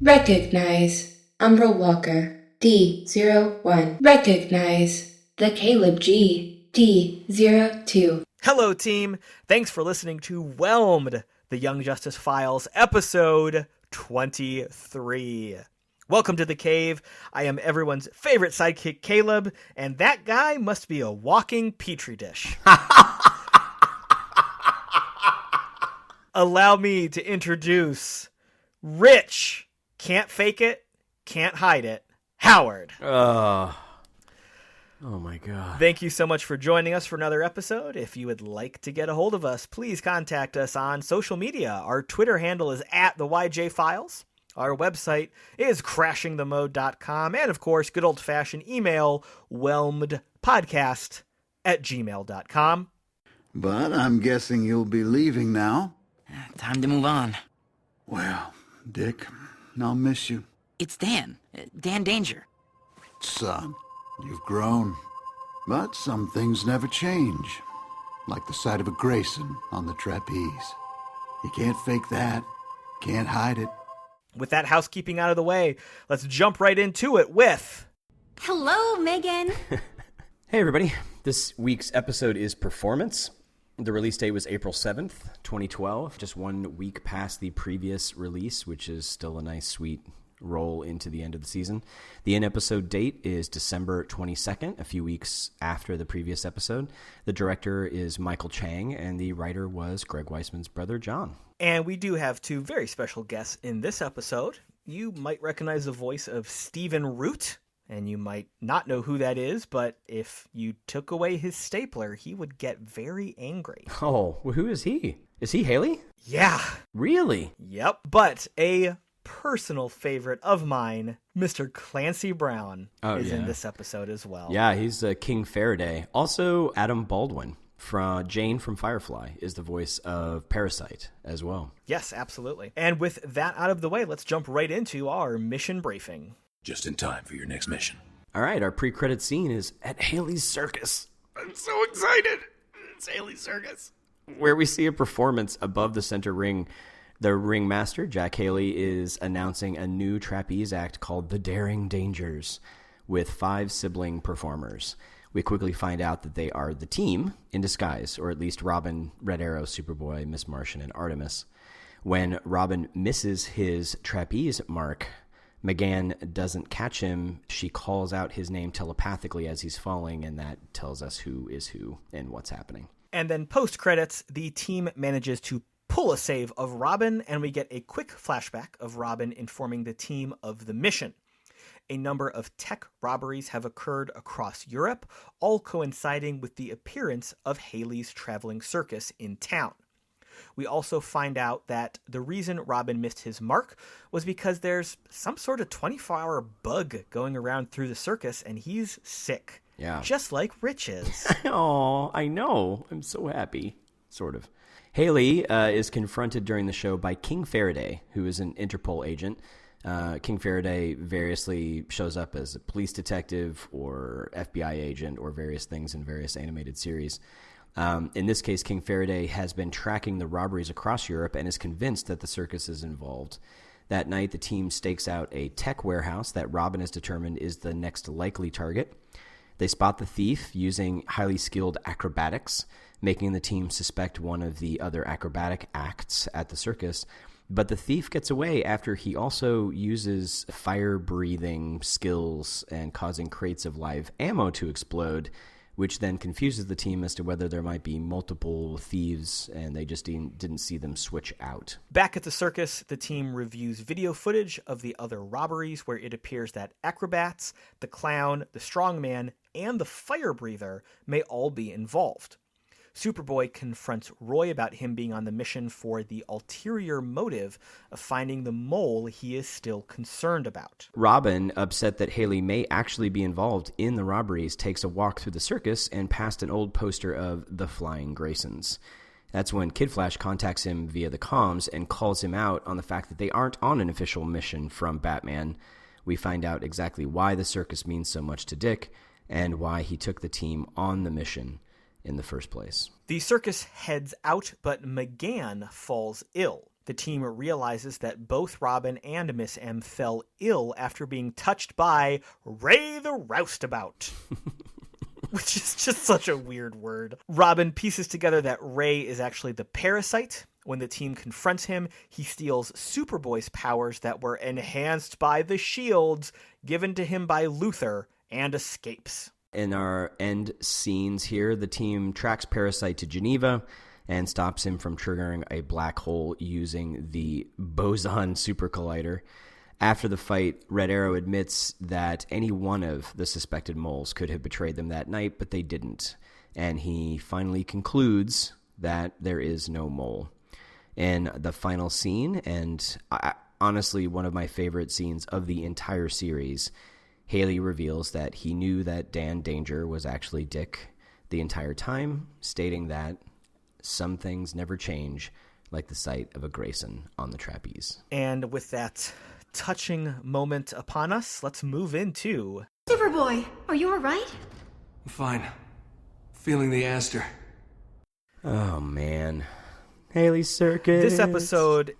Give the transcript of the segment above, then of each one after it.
Recognize. Umbra Walker. D01. Recognize. The Caleb G. D02. Hello, team. Thanks for listening to Whelmed, the Young Justice Files, episode 23. Welcome to the cave. I am everyone's favorite sidekick, Caleb, and that guy must be a walking petri dish. Allow me to introduce Rich, can't fake it, can't hide it, Howard. Oh my God. Thank you so much for joining us for another episode. If you would like to get a hold of us, please contact us on social media. Our Twitter handle is @TheYJFiles. Our website is crashingthemode.com. And, of course, good old-fashioned email, whelmedpodcast@gmail.com. But I'm guessing you'll be leaving now. Time to move on. Well, Dick, I'll miss you. It's Dan. Dan Danger. Son, you've grown. But some things never change. Like the sight of a Grayson on the trapeze. You can't fake that. Can't hide it. With that housekeeping out of the way, let's jump right into it with... Hello, Megan. Hey, everybody. This week's episode is Performance. The release date was April 7th, 2012, just 1 week past the previous release, which is still a nice, sweet roll into the end of the season. The in-episode date is December 22nd, a few weeks after the previous episode. The director is Michael Chang, and the writer was Greg Weisman's brother, John. And we do have two very special guests in this episode. You might recognize the voice of Stephen Root, and you might not know who that is, but if you took away his stapler, he would get very angry. Oh, well, who is he? Is he Haley? Yeah. Really? Yep. But a personal favorite of mine, Mr. Clancy Brown, is in this episode as well. Yeah, he's King Faraday. Also, Adam Baldwin. Jane from Firefly is the voice of Parasite as well. Yes, absolutely. And with that out of the way, let's jump right into our mission briefing. Just in time for your next mission. All right, our pre-credit scene is at Haley's Circus. I'm so excited. It's Haley's Circus. Where we see a performance above the center ring. The ringmaster, Jack Haley, is announcing a new trapeze act called The Daring Dangers with 5 sibling performers. We quickly find out that they are the team in disguise, or at least Robin, Red Arrow, Superboy, Miss Martian, and Artemis. When Robin misses his trapeze mark, McGann doesn't catch him. She calls out his name telepathically as he's falling, and that tells us who is who and what's happening. And then post-credits, the team manages to pull a save of Robin, and we get a quick flashback of Robin informing the team of the mission. A number of tech robberies have occurred across Europe, all coinciding with the appearance of Haley's traveling circus in town. We also find out that the reason Robin missed his mark was because there's some sort of 24-hour bug going around through the circus, and he's sick. Yeah. Just like Rich is. Oh, I know. I'm so happy. Sort of. Haley is confronted during the show by King Faraday, who is an Interpol agent. King Faraday variously shows up as a police detective or FBI agent or various things in various animated series. In this case, King Faraday has been tracking the robberies across Europe and is convinced that the circus is involved. That night, the team stakes out a tech warehouse that Robin has determined is the next likely target. They spot the thief using highly skilled acrobatics, making the team suspect one of the other acrobatic acts at the circus. But the thief gets away after he also uses fire-breathing skills and causing crates of live ammo to explode, which then confuses the team as to whether there might be multiple thieves, and they just didn't see them switch out. Back at the circus, the team reviews video footage of the other robberies where it appears that acrobats, the clown, the strongman, and the fire breather may all be involved. Superboy confronts Roy about him being on the mission for the ulterior motive of finding the mole he is still concerned about. Robin, upset that Haley may actually be involved in the robberies, takes a walk through the circus and past an old poster of the Flying Graysons. That's when Kid Flash contacts him via the comms and calls him out on the fact that they aren't on an official mission from Batman. We find out exactly why the circus means so much to Dick and why he took the team on the mission in the first place. The circus heads out, but McGann falls ill. The team realizes that both Robin and Miss M fell ill after being touched by Ray the Roustabout. Which is just such a weird word. Robin pieces together that Ray is actually the parasite. When the team confronts him, he steals Superboy's powers that were enhanced by the shields given to him by Luther and escapes. In our end scenes here, the team tracks Parasite to Geneva and stops him from triggering a black hole using the boson super collider. After the fight, Red Arrow admits that any one of the suspected moles could have betrayed them that night, but they didn't. And he finally concludes that there is no mole. In the final scene, and honestly one of my favorite scenes of the entire series, Haley reveals that he knew that Dan Danger was actually Dick the entire time, stating that some things never change, like the sight of a Grayson on the trapeze. And with that touching moment upon us, let's move into... Superboy, are you alright? I'm fine. Feeling the Aster. Oh, man. Haley Circus. This episode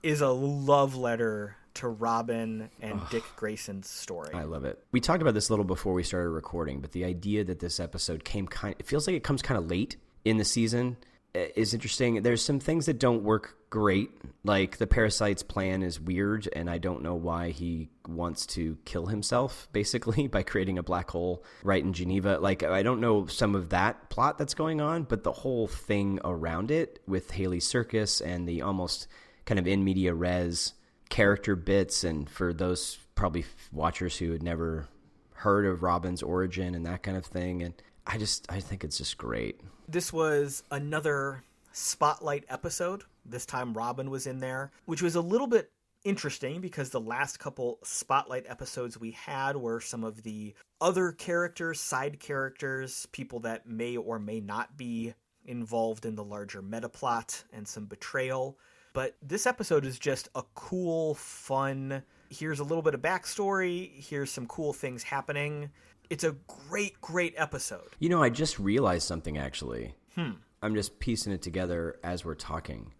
is a love letter to Robin and Dick Grayson's story. I love it. We talked about this a little before we started recording, but the idea that this episode it feels like it comes kind of late in the season is interesting. There's some things that don't work great, like the parasite's plan is weird, and I don't know why he wants to kill himself, basically, by creating a black hole right in Geneva. Like, I don't know some of that plot that's going on, but the whole thing around it with Haley Circus and the almost kind of in media res character bits, and for those probably watchers who had never heard of Robin's origin and that kind of thing, and I think it's just great. This was another spotlight episode. This time Robin was in there, which was a little bit interesting because the last couple spotlight episodes we had were some of the other characters, side characters, people that may or may not be involved in the larger meta plot, and some betrayal. But this episode is just a cool, fun, here's a little bit of backstory, here's some cool things happening. It's a great, great episode. You know, I just realized something, actually. I'm just piecing it together as we're talking.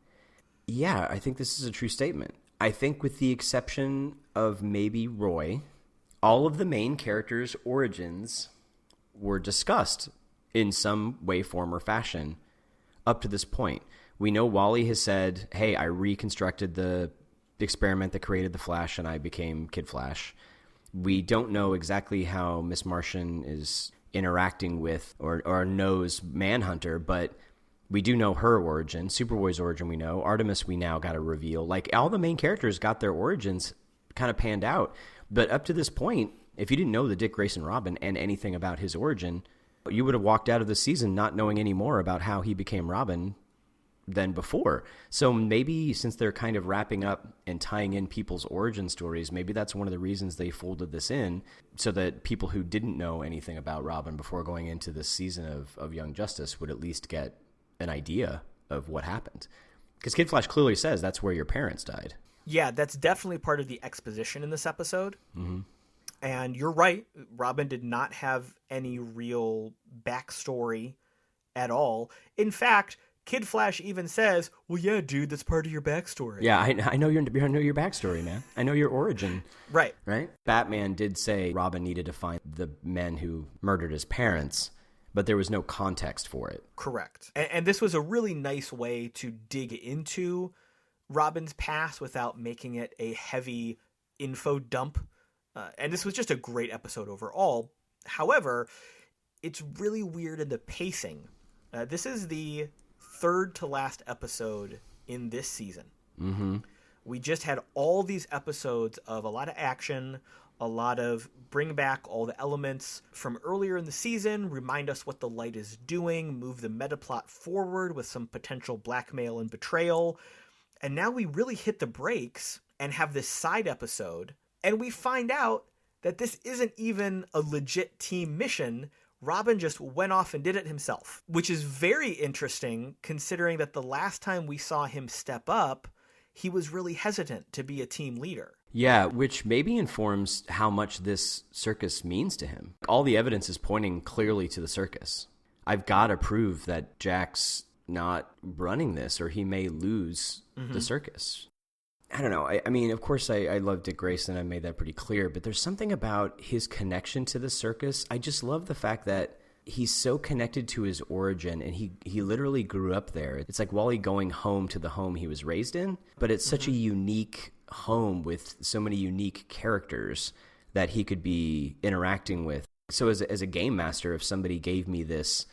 Yeah, I think this is a true statement. I think with the exception of maybe Roy, all of the main characters' origins were discussed in some way, form, or fashion up to this point. We know Wally has said, hey, I reconstructed the experiment that created the Flash and I became Kid Flash. We don't know exactly how Miss Martian is interacting with or knows Manhunter, but we do know her origin. Superboy's origin we know. Artemis we now got to reveal. Like, all the main characters got their origins kind of panned out. But up to this point, if you didn't know the Dick Grayson Robin and anything about his origin, you would have walked out of the season not knowing any more about how he became Robin than before. So maybe since they're kind of wrapping up and tying in people's origin stories, maybe that's one of the reasons they folded this in, so that people who didn't know anything about Robin before going into this season of Young Justice would at least get an idea of what happened. Because Kid Flash clearly says that's where your parents died. Yeah, that's definitely part of the exposition in this episode. Mm-hmm. And you're right, Robin did not have any real backstory at all. In fact, Kid Flash even says, well, yeah, dude, that's part of your backstory. Yeah, I know your backstory, man. I know your origin. Right. Right? Batman did say Robin needed to find the men who murdered his parents, but there was no context for it. Correct. And this was a really nice way to dig into Robin's past without making it a heavy info dump. And this was just a great episode overall. However, it's really weird in the pacing. This is the third to last episode in this season. Mm-hmm. We just had all these episodes of a lot of action, a lot of bring back all the elements from earlier in the season, remind us what the light is doing, move the meta plot forward with some potential blackmail and betrayal. And now we really hit the brakes and have this side episode, and we find out that this isn't even a legit team mission. Robin just went off and did it himself, which is very interesting considering that the last time we saw him step up, he was really hesitant to be a team leader. Yeah, which maybe informs how much this circus means to him. All the evidence is pointing clearly to the circus. I've got to prove that Jack's not running this, or he may lose the circus. I don't know. I mean, of course, I love Dick Grayson. I made that pretty clear. But there's something about his connection to the circus. I just love the fact that he's so connected to his origin, and he literally grew up there. It's like Wally going home to the home he was raised in, but it's such a unique home with so many unique characters that he could be interacting with. So as a game master, if somebody gave me this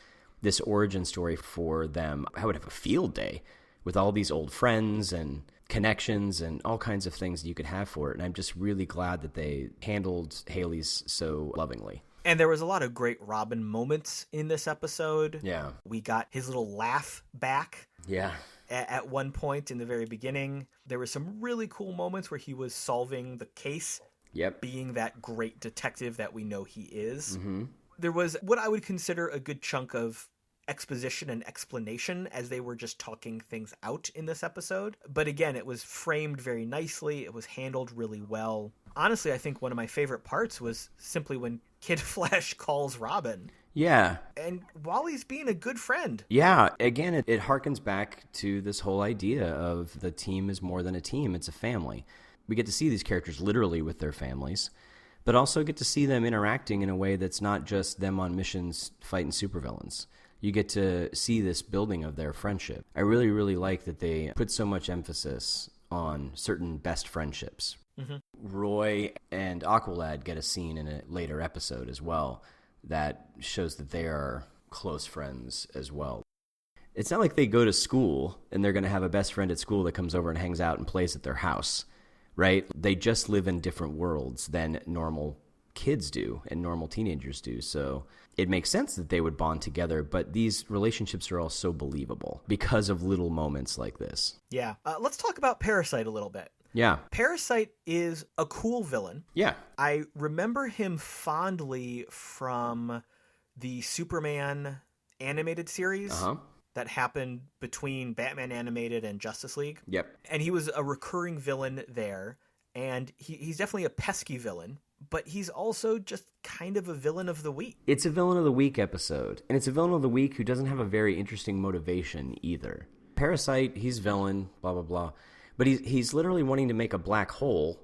origin story for them, I would have a field day with all these old friends and connections and all kinds of things that you could have for it. And I'm just really glad that they handled Haley's so lovingly. And there was a lot of great Robin moments in this episode. Yeah. We got his little laugh back. Yeah. At one point in the very beginning. There were some really cool moments where he was solving the case. Yep. Being that great detective that we know he is. Mm-hmm. There was what I would consider a good chunk of exposition and explanation as they were just talking things out in this episode. But again, it was framed very nicely. It was handled really well. Honestly, I think one of my favorite parts was simply when Kid Flash calls Robin. Yeah. And Wally's being a good friend. Yeah. Again, it harkens back to this whole idea of the team is more than a team. It's a family. We get to see these characters literally with their families, but also get to see them interacting in a way that's not just them on missions fighting supervillains. You get to see this building of their friendship. I really, really like that they put so much emphasis on certain best friendships. Mm-hmm. Roy and Aqualad get a scene in a later episode as well that shows that they are close friends as well. It's not like they go to school and they're going to have a best friend at school that comes over and hangs out and plays at their house, right? They just live in different worlds than normal kids do and normal teenagers do. So it makes sense that they would bond together, but these relationships are all so believable because of little moments like this. Yeah. Let's talk about Parasite a little bit. Yeah. Parasite is a cool villain. Yeah. I remember him fondly from the Superman animated series that happened between Batman Animated and Justice League. Yep. And he was a recurring villain there. And he's definitely a pesky villain, but he's also just kind of a villain of the week. It's a villain of the week episode. And it's a villain of the week who doesn't have a very interesting motivation either. Parasite, he's villain, blah, blah, blah. But he's literally wanting to make a black hole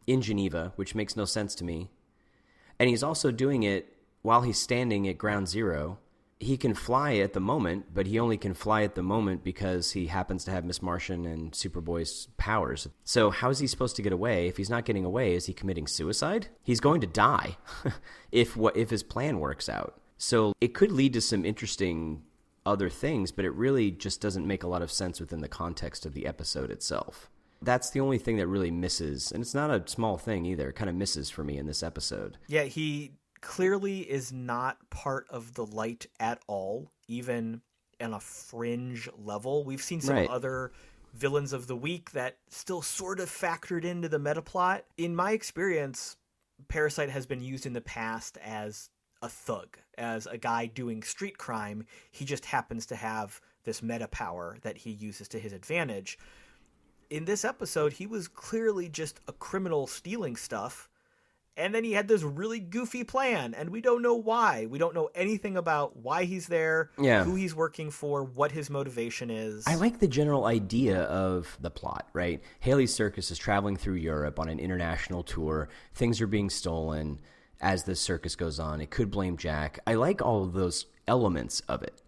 in Geneva, which makes no sense to me. And he's also doing it while he's standing at ground zero. He can fly at the moment, but he only can fly at the moment because he happens to have Miss Martian and Superboy's powers. So how is he supposed to get away? If he's not getting away, is he committing suicide? He's going to die if his plan works out. So it could lead to some interesting other things, but it really just doesn't make a lot of sense within the context of the episode itself. That's the only thing that really misses, and it's not a small thing either. It kind of misses for me in this episode. Yeah, he clearly is not part of the light at all, even on a fringe level. We've seen some other villains of the week that still sort of factored into the meta plot. In my experience, Parasite has been used in the past as a thug, as a guy doing street crime. He just happens to have this meta power that he uses to his advantage. In this episode, he was clearly just a criminal stealing stuff, and then he had this really goofy plan, and we don't know why. We don't know anything about why he's there, who he's working for, what his motivation is. I like the general idea of the plot, right? Haley's circus is traveling through Europe on an international tour. Things are being stolen as the circus goes on. It could blame Jack. I like all of those elements of it.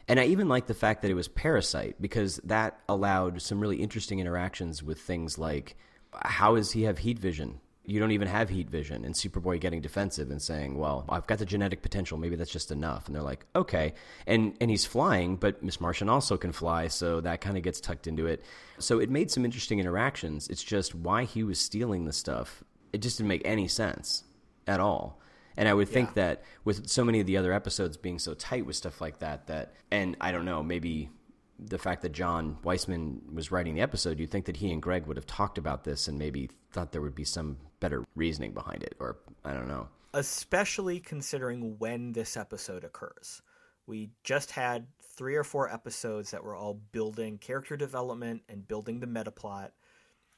And I even like the fact that it was Parasite, because that allowed some really interesting interactions with things like, how does he have heat vision? You don't even have heat vision. And Superboy getting defensive and saying, well, I've got the genetic potential. Maybe that's just enough. And they're like, okay. And he's flying, but Miss Martian also can fly, so that kind of gets tucked into it. So it made some interesting interactions. It's just why he was stealing the stuff. It just didn't make any sense at all. And I would think that with so many of the other episodes being so tight with stuff like that, and I don't know, maybe the fact that John Weissman was writing the episode, you'd think that he and Greg would have talked about this and maybe thought there would be some better reasoning behind it, or I don't know. Especially considering when this episode occurs. We just had 3 or 4 episodes that were all building character development and building the meta plot.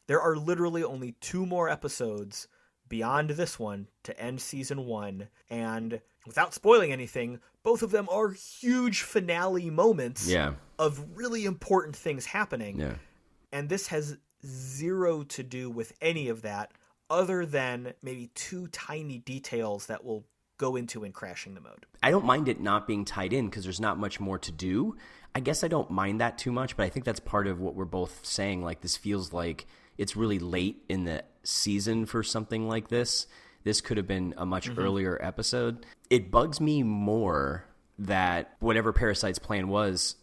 There are literally only 2 more episodes beyond this one to end season 1, and without spoiling anything, both of them are huge finale moments of really important things happening. Yeah. And this has zero to do with any of that other than maybe 2 tiny details that will go into in crashing the mode. I don't mind it not being tied in because there's not much more to do. I guess I don't mind that too much, but I think that's part of what we're both saying. Like, this feels like it's really late in the season for something like this. This could have been a much earlier episode. It bugs me more that whatever Parasite's plan was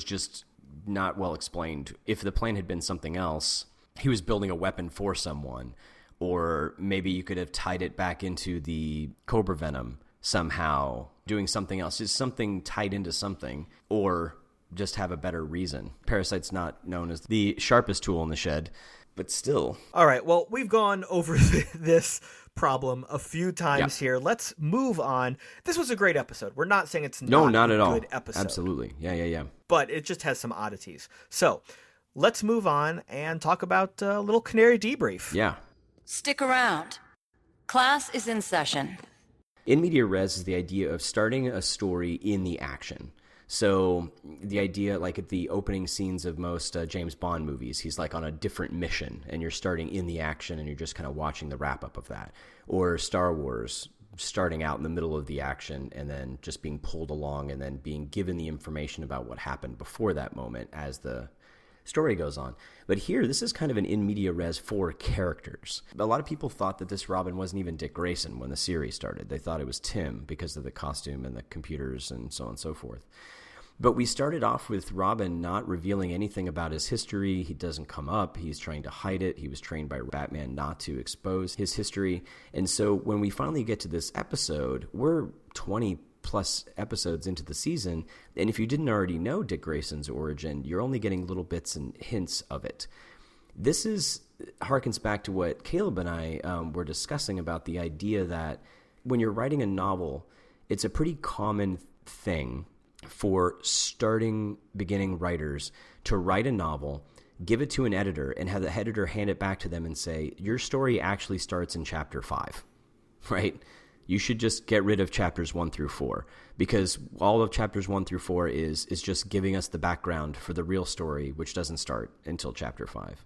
just not well explained. If the plan had been something else, he was building a weapon for someone, or maybe you could have tied it back into the Cobra Venom somehow, doing something else, just something tied into something, or just have a better reason. Parasite's not known as the sharpest tool in the shed, but still. All right, well, we've gone over this problem a few times here. Let's move on. This was a great episode. We're not saying it's not at a all. Good episode. Absolutely. Yeah. But it just has some oddities. So let's move on and talk about a little Canary Debrief. Yeah. Stick around. Class is in session. In media res is the idea of starting a story in the action. So the idea, like at the opening scenes of most James Bond movies, he's like on a different mission and you're starting in the action and you're just kind of watching the wrap up of that. Or Star Wars, starting out in the middle of the action and then just being pulled along and then being given the information about what happened before that moment as the story goes on. But here, this is kind of an in media res for characters. A lot of people thought that this Robin wasn't even Dick Grayson when the series started. They thought it was Tim because of the costume and the computers and so on and so forth. But we started off with Robin not revealing anything about his history. He doesn't come up. He's trying to hide it. He was trained by Batman not to expose his history. And so when we finally get to this episode, we're 20 plus episodes into the season, and if you didn't already know Dick Grayson's origin, you're only getting little bits and hints of it. This harkens back to what Caleb and I were discussing about the idea that when you're writing a novel, it's a pretty common thing for beginning writers to write a novel, give it to an editor, and have the editor hand it back to them and say, your story actually starts in chapter 5, right? You should just get rid of chapters 1 through 4 because all of chapters 1 through 4 is just giving us the background for the real story, which doesn't start until chapter 5.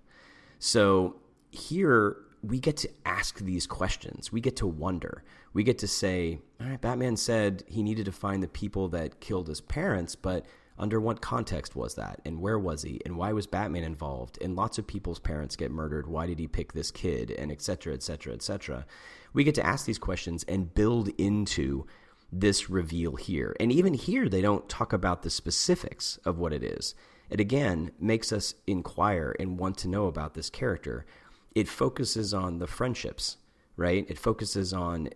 So here we get to ask these questions. We get to wonder. We get to say, all right, Batman said he needed to find the people that killed his parents, but under what context was that? And where was he? And why was Batman involved? And lots of people's parents get murdered. Why did he pick this kid? And et cetera, et cetera, et cetera. We get to ask these questions and build into this reveal here. And even here, they don't talk about the specifics of what it is. It, again, makes us inquire and want to know about this character. It focuses on the friendships, right? It focuses on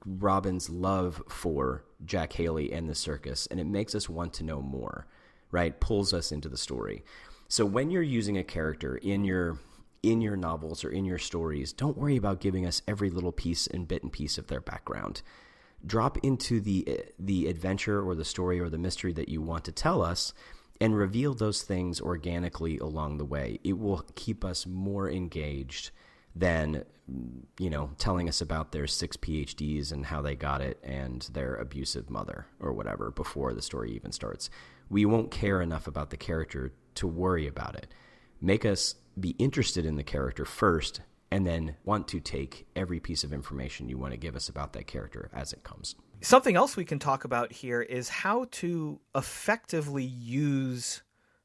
Robin's love for Jack Haley and the circus, and it makes us want to know more, right? Pulls us into the story. So when you're using a character in your novels or in your stories, don't worry about giving us every little piece and bit and piece of their background. Drop into the adventure or the story or the mystery that you want to tell us and reveal those things organically along the way. It will keep us more engaged than, telling us about their 6 PhDs and how they got it and their abusive mother or whatever before the story even starts. We won't care enough about the character to worry about it. Make us be interested in the character first and then want to take every piece of information you want to give us about that character as it comes. Something else we can talk about here is how to effectively use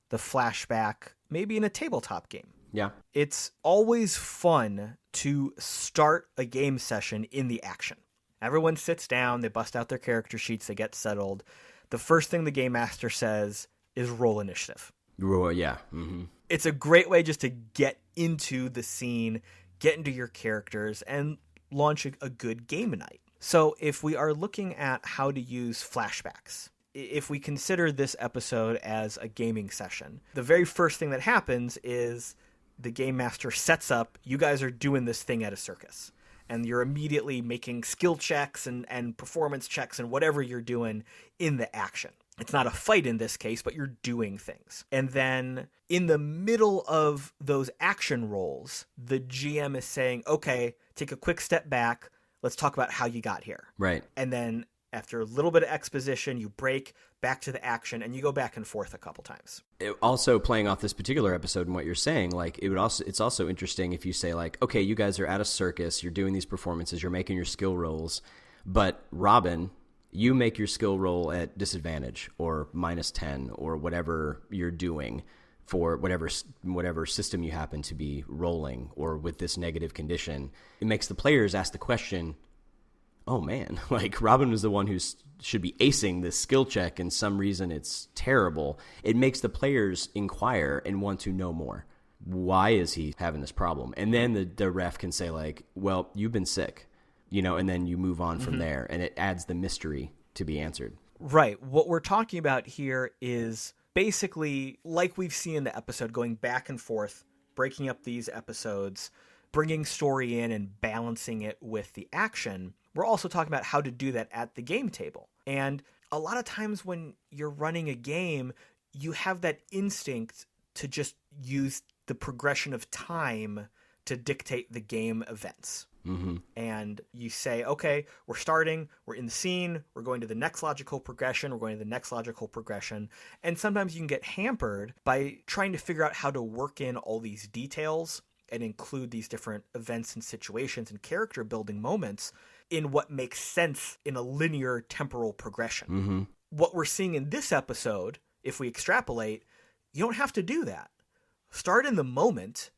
the flashback maybe in a tabletop game. Yeah. It's always fun to start a game session in the action. Everyone sits down, they bust out their character sheets, they get settled. The first thing the game master says is roll initiative. Yeah. Mm-hmm. It's a great way just to get into the scene, get into your characters, and launch a good game night. So if we are looking at how to use flashbacks, if we consider this episode as a gaming session, the very first thing that happens is the game master sets up, you guys are doing this thing at a circus. And you're immediately making skill checks and performance checks and whatever you're doing in the action. It's not a fight in this case, but you're doing things. And then in the middle of those action rolls, the GM is saying, okay, take a quick step back. Let's talk about how you got here. Right. And then After a little bit of exposition, you break back to the action, and you go back and forth a couple times. Also, playing off this particular episode and what you're saying, like it's also interesting if you say like, okay, you guys are at a circus, you're doing these performances, you're making your skill rolls, but Robin, you make your skill roll at disadvantage or -10 or whatever you're doing for whatever system you happen to be rolling, or with this negative condition. It makes the players ask the question, oh man, like Robin was the one who should be acing this skill check, and some reason it's terrible. It makes the players inquire and want to know more. Why is he having this problem? And then the ref can say like, well, you've been sick, and then you move on from there, and it adds the mystery to be answered. Right. What we're talking about here is basically, like we've seen in the episode, going back and forth, breaking up these episodes, bringing story in and balancing it with the action. We're also talking about how to do that at the game table. And a lot of times when you're running a game, you have that instinct to just use the progression of time to dictate the game events. Mm-hmm. And you say, okay, we're starting, we're in the scene, we're going to the next logical progression, we're going to the next logical progression. And sometimes you can get hampered by trying to figure out how to work in all these details and include these different events and situations and character building moments in what makes sense in a linear temporal progression. Mm-hmm. What we're seeing in this episode, if we extrapolate, you don't have to do that. Start in the moment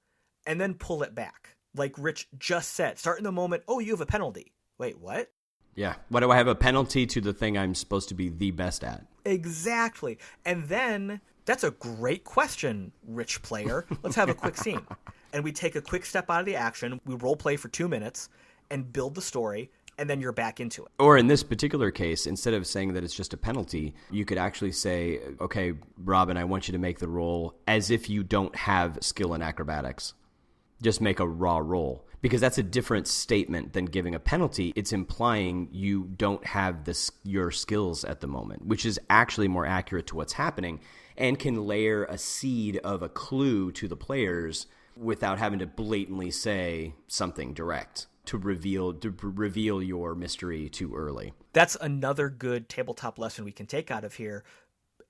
and then pull it back. Like Rich just said, start in the moment, oh, you have a penalty. Wait, what? Yeah. What do I have a penalty to the thing I'm supposed to be the best at? Exactly. And then, that's a great question, Rich player. Let's have a quick scene. And we take a quick step out of the action, we role play for 2 minutes and build the story, and then you're back into it. Or in this particular case, instead of saying that it's just a penalty, you could actually say, okay, Robin, I want you to make the roll as if you don't have skill in acrobatics. Just make a raw roll, because that's a different statement than giving a penalty. It's implying you don't have your skills at the moment, which is actually more accurate to what's happening and can layer a seed of a clue to the players without having to blatantly say something direct to reveal your mystery too early. That's another good tabletop lesson we can take out of here.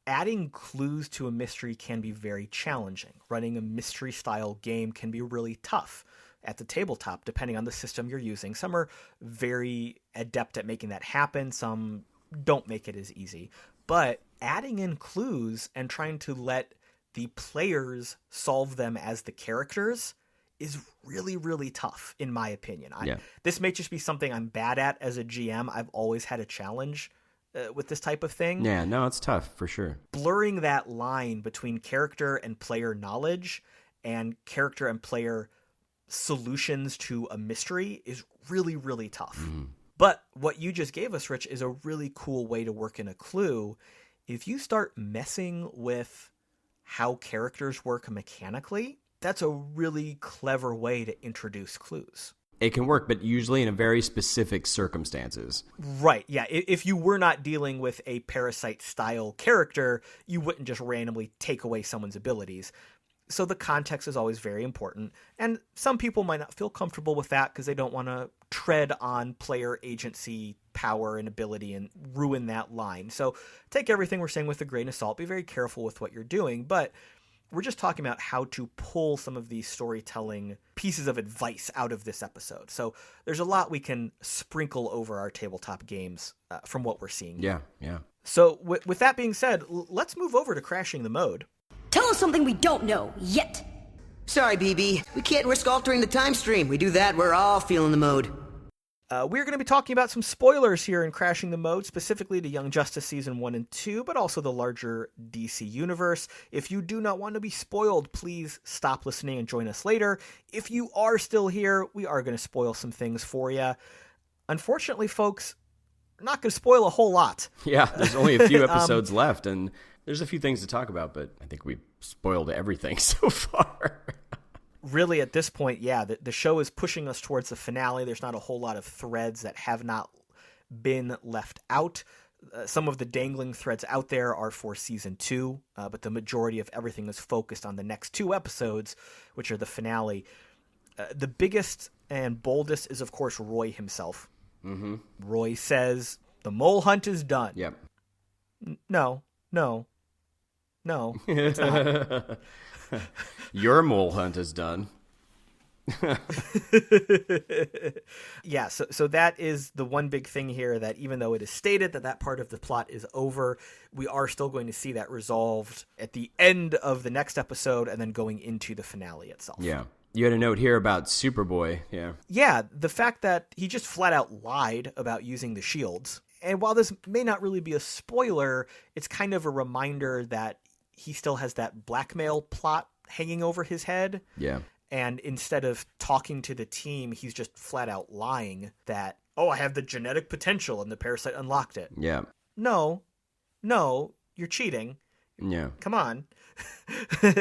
Adding clues to a mystery can be very challenging. Running a mystery-style game can be really tough at the tabletop, depending on the system you're using. Some are very adept at making that happen. Some don't make it as easy. But adding in clues and trying to let the players solve them as the characters is really, really tough, in my opinion. This may just be something I'm bad at as a GM. I've always had a challenge with this type of thing. Yeah, no, it's tough for sure. Blurring that line between character and player knowledge and character and player solutions to a mystery is really, really tough. Mm-hmm. But what you just gave us, Rich, is a really cool way to work in a clue. If you start messing with how characters work mechanically, that's a really clever way to introduce clues. It can work, but usually in a very specific circumstances. Right, yeah. If you were not dealing with a Parasite-style character, you wouldn't just randomly take away someone's abilities. So the context is always very important. And some people might not feel comfortable with that because they don't want to tread on player agency, power, and ability and ruin that line. So take everything we're saying with a grain of salt. Be very careful with what you're doing. But we're just talking about how to pull some of these storytelling pieces of advice out of this episode. So there's a lot we can sprinkle over our tabletop games from what we're seeing. Yeah. So with that being said, let's move over to crashing the mode. Tell us something we don't know yet. Sorry, BB. We can't risk altering the time stream. We do that, we're all feeling the mode. We're going to be talking about some spoilers here in Crashing the Mode, specifically to Young Justice Season 1 and 2, but also the larger DC universe. If you do not want to be spoiled, please stop listening and join us later. If you are still here, we are going to spoil some things for you. Unfortunately, folks, we're not going to spoil a whole lot. Yeah, there's only a few episodes left, and there's a few things to talk about, but I think we've spoiled everything so far. Really, at this point, yeah, the show is pushing us towards the finale. There's not a whole lot of threads that have not been left out. Some of the dangling threads out there are for Season 2, but the majority of everything is focused on the next 2 episodes, which are the finale. The biggest and boldest is, of course, Roy himself. Mm-hmm. Roy says The mole hunt is done. Yep. No, it's not. Your mole hunt is done. Yeah, so that is the one big thing here, that even though it is stated that part of the plot is over, we are still going to see that resolved at the end of the next episode and then going into the finale itself. Yeah. You had a note here about Superboy. Yeah. Yeah, the fact that he just flat out lied about using the shields. And while this may not really be a spoiler, it's kind of a reminder that he still has that blackmail plot hanging over his head. Yeah. And instead of talking to the team, he's just flat out lying that, oh, I have the genetic potential and the parasite unlocked it. Yeah. No, you're cheating. Yeah. Come on.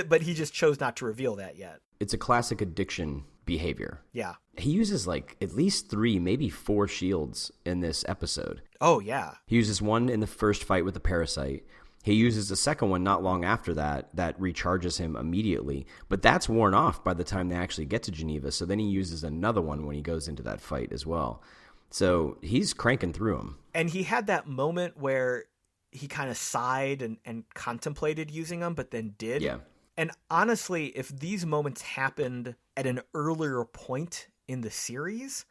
But he just chose not to reveal that yet. It's a classic addiction behavior. Yeah. He uses like at least 3, maybe 4 shields in this episode. Oh, yeah. He uses one in the first fight with the parasite. He uses the second one not long after that recharges him immediately. But that's worn off by the time they actually get to Geneva. So then he uses another one when he goes into that fight as well. So he's cranking through them. And he had that moment where he kind of sighed and contemplated using them, but then did. Yeah. And honestly, if these moments happened at an earlier point in the series,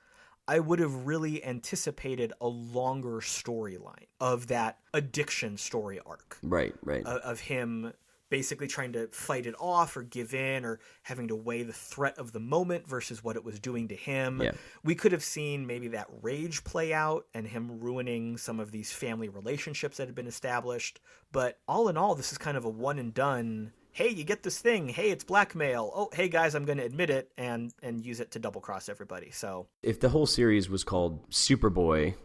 I would have really anticipated a longer storyline of that addiction story arc. Right. Of him basically trying to fight it off or give in, or having to weigh the threat of the moment versus what it was doing to him. Yeah. We could have seen maybe that rage play out and him ruining some of these family relationships that had been established. But all in all, this is kind of a one and done. Hey, you get this thing. Hey, it's blackmail. Oh, hey guys, I'm going to admit it and use it to double cross everybody. So if the whole series was called Superboy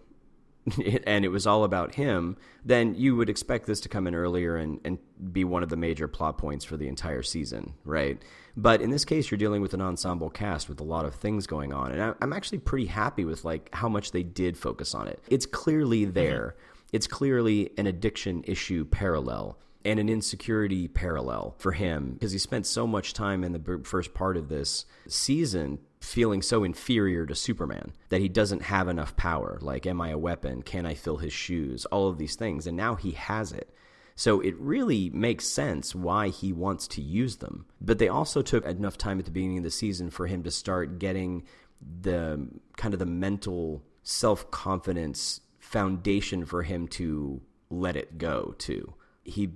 and it was all about him, then you would expect this to come in earlier and be one of the major plot points for the entire season, right? But in this case, you're dealing with an ensemble cast with a lot of things going on. And I'm actually pretty happy with like how much they did focus on it. It's clearly there. Mm-hmm. It's clearly an addiction issue parallel and an insecurity parallel for him, because he spent so much time in the first part of this season feeling so inferior to Superman that he doesn't have enough power. Like, am I a weapon? Can I fill his shoes? All of these things. And now he has it. So it really makes sense why he wants to use them. But they also took enough time at the beginning of the season for him to start getting the kind of the mental self-confidence foundation for him to let it go too. He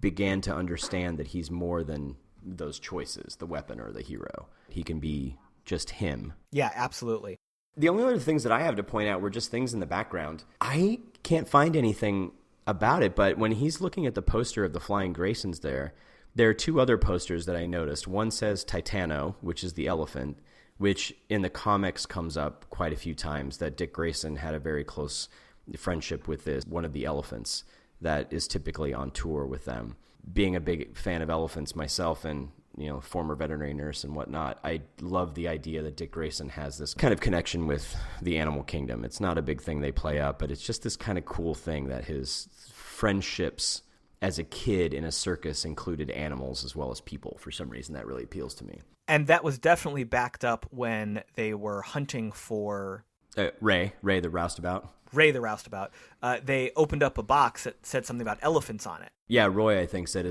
began to understand that he's more than those choices, the weapon or the hero. He can be just him. Yeah, absolutely. The only other things that I have to point out were just things in the background. I can't find anything about it, but when he's looking at the poster of the Flying Graysons there are 2 other posters that I noticed. One says Titano, which is the elephant, which in the comics comes up quite a few times, that Dick Grayson had a very close friendship with one of the elephants that is typically on tour with them. Being a big fan of elephants myself and, former veterinary nurse and whatnot, I love the idea that Dick Grayson has this kind of connection with the animal kingdom. It's not a big thing they play up, but it's just this kind of cool thing that his friendships as a kid in a circus included animals as well as people. For some reason, that really appeals to me. And that was definitely backed up when they were hunting for... Ray the Roustabout. Ray the Roustabout. They opened up a box that said something about elephants on it. Yeah, Roy, I think, said,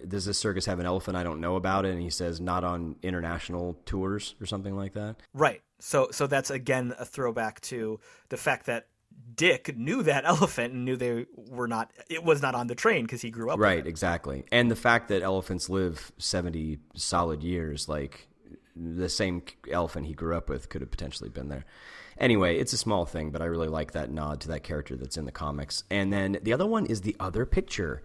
does this circus have an elephant? I don't know about it. And he says, not on international tours or something like that. Right. So that's, again, a throwback to the fact that Dick knew that elephant and knew it was not on the train because he grew up with it. Right, exactly. And the fact that elephants live 70 solid years, like the same elephant he grew up with could have potentially been there. Anyway, it's a small thing, but I really like that nod to that character that's in the comics. And then the other one is the other picture.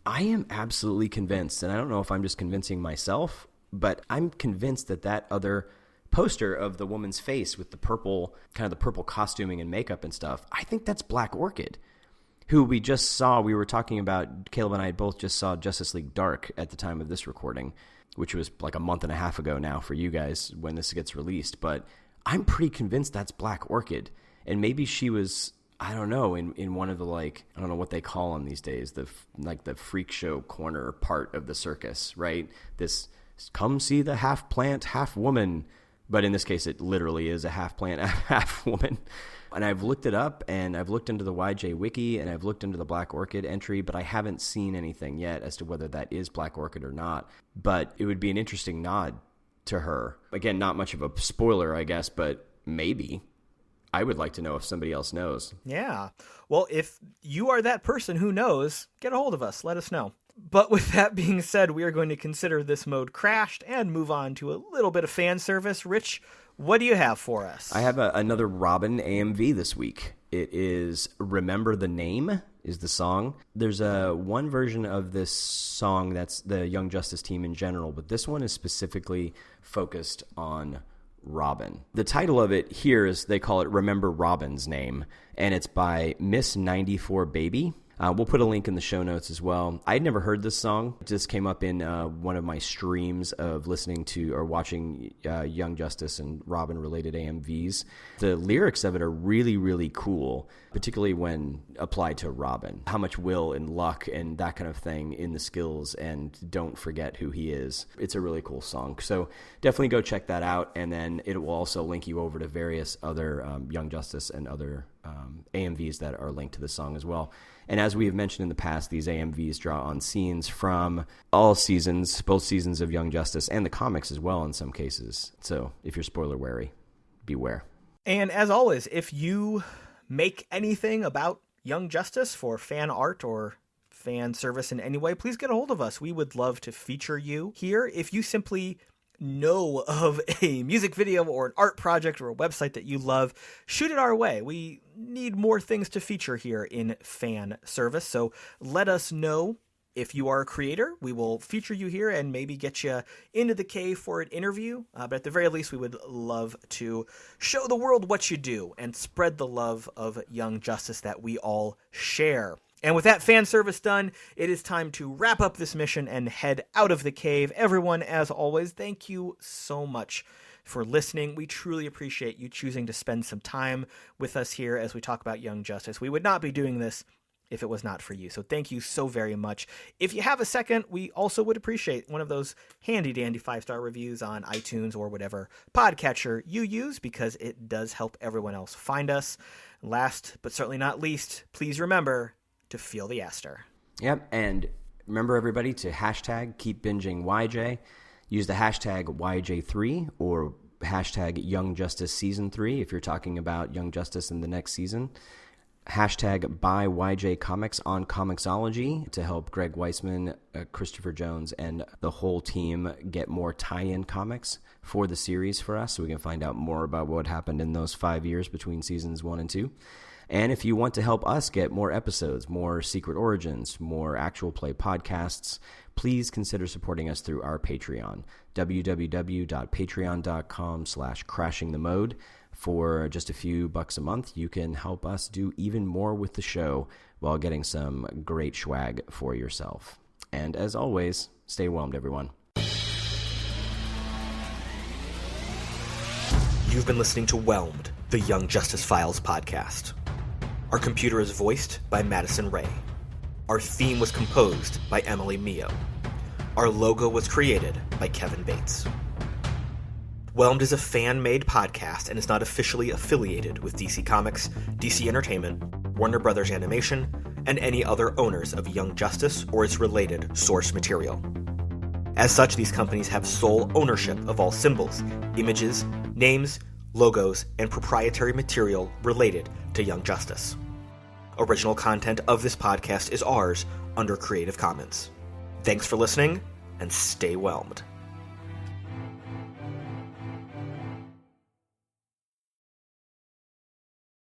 I am absolutely convinced, and I don't know if I'm just convincing myself, but I'm convinced that other poster of the woman's face with the purple, kind of the purple costuming and makeup and stuff, I think that's Black Orchid, who we just saw. We were talking about, Caleb and I both just saw Justice League Dark at the time of this recording, which was like a month and a half ago now for you guys when this gets released. But I'm pretty convinced that's Black Orchid. And maybe she was, I don't know, in one of the, like, I don't know what they call them these days, the freak show corner part of the circus, right? This, come see the half plant, half woman. But in this case, it literally is a half plant, half woman. And I've looked it up, and I've looked into the YJ Wiki, and I've looked into the Black Orchid entry, but I haven't seen anything yet as to whether that is Black Orchid or not. But it would be an interesting nod to her. Again, not much of a spoiler, I guess, but maybe. I would like to know if somebody else knows. Yeah. Well, if you are that person who knows, get a hold of us. Let us know. But with that being said, we are going to consider this mode crashed and move on to a little bit of fan service. Rich, what do you have for us? I have another Robin AMV this week. It is Remember the Name is the song. There's one version of this song that's the Young Justice team in general, but this one is specifically focused on Robin. The title of it here is, they call it Remember Robin's Name, and it's by Miss 94 Baby. We'll put a link in the show notes as well. I'd never heard this song. It just came up in one of my streams of listening to or watching Young Justice and Robin-related AMVs. The lyrics of it are really, really cool, particularly when applied to Robin. How much will and luck and that kind of thing in the skills, and don't forget who he is. It's a really cool song. So definitely go check that out, and then it will also link you over to various other Young Justice and other AMVs that are linked to the song as well. And as we have mentioned in the past, these AMVs draw on scenes from all seasons, both seasons of Young Justice and the comics as well in some cases. So if you're spoiler wary, beware. And as always, if you make anything about Young Justice for fan art or fan service in any way, please get a hold of us. We would love to feature you here. If you simply know of a music video or an art project or a website that you love, shoot it our way. We need more things to feature here in fan service, so let us know. If you are a creator, we will feature you here and maybe get you into the cave for an interview. But at the very least, we would love to show the world what you do and spread the love of Young Justice that we all share. And with that fan service done, it is time to wrap up this mission and head out of the cave. Everyone, as always, thank you so much for listening. We truly appreciate you choosing to spend some time with us here as we talk about Young Justice. We would not be doing this if it was not for you. So thank you so very much. If you have a second, we also would appreciate one of those handy dandy 5-star reviews on iTunes or whatever podcatcher you use, because it does help everyone else find us. Last but certainly not least, please remember to feel the Aster. Yep, and remember everybody to hashtag keep binging YJ. Use the hashtag YJ3 or hashtag Young Justice Season 3 if you're talking about Young Justice in the next season. Hashtag buy YJ Comics on Comixology to help Greg Weisman, Christopher Jones, and the whole team get more tie-in comics for the series for us so we can find out more about what happened in those 5 years between seasons 1 and 2. And if you want to help us get more episodes, more Secret Origins, more actual play podcasts, please consider supporting us through our Patreon, www.patreon.com/crashingthemode. For just a few bucks a month, you can help us do even more with the show while getting some great swag for yourself. And as always, stay whelmed, everyone. You've been listening to Whelmed, the Young Justice Files podcast. Our computer is voiced by Madison Ray. Our theme was composed by Emily Mio. Our logo was created by Kevin Bates. Whelmed is a fan-made podcast and is not officially affiliated with DC Comics, DC Entertainment, Warner Brothers Animation, and any other owners of Young Justice or its related source material. As such, these companies have sole ownership of all symbols, images, names, logos, and proprietary material related to Young Justice. Original content of this podcast is ours under Creative Commons. Thanks for listening, and stay whelmed.